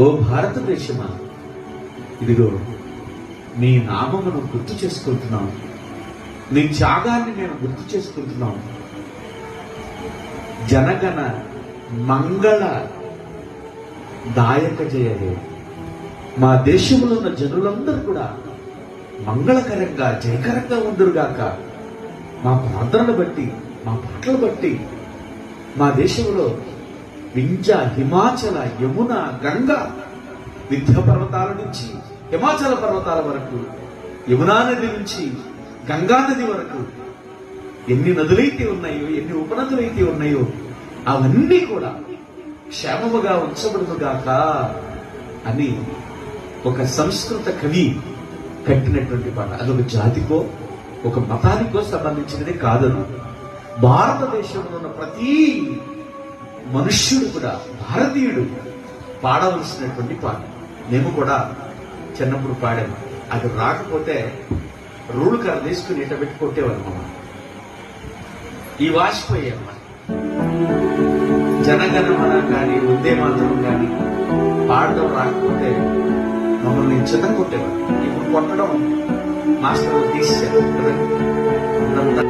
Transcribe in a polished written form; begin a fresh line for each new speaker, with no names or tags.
ఓ భారతదేశమా, ఇదిగో నీ నామమును గుర్తు చేసుకుంటున్నాం, నీ త్యాగాన్ని నేను గుర్తు చేసుకుంటున్నాం. జనగణ మంగళ దాయక జయహే. మా దేశంలో ఉన్న జనులందరూ కూడా మంగళకరంగా జయకరంగా ఉందరుగాక. మా ప్రార్థనలు బట్టి, మా పాటలు బట్టి మా దేశంలో వింజ, హిమాచల, యమున, గంగా, వింధ్య పర్వతాల నుంచి హిమాచల పర్వతాల వరకు, యమునా నది నుంచి గంగా నది వరకు ఎన్ని నదులైతే ఉన్నాయో, ఎన్ని ఉపనదులైతే ఉన్నాయో అవన్నీ కూడా క్షేమముగా ఉంచబడునుగాక అని ఒక సంస్కృత కవి కట్టినటువంటి పాట. అదొక జాతికో ఒక మతానికో సంబంధించినది కాదను. భారతదేశంలో ఉన్న ప్రతి మనుష్యుడు కూడా, భారతీయుడు పాడవలసినటువంటి పాట. మేము కూడా చిన్నప్పుడు పాడాము. అది రాకపోతే రూలు కర్ర తీసుకుని ఇట పెట్టి కొట్టేవారు మమ్మ. ఈ వాసిపోయే అమ్మ జనగణమన కానీ వందే మాతరం కానీ పాడడం రాకపోతే మమ్మల్ని చిన్న కొట్టేవారు. ఇప్పుడు కొట్టడం మాస్టర్ తీసేశారు కదా.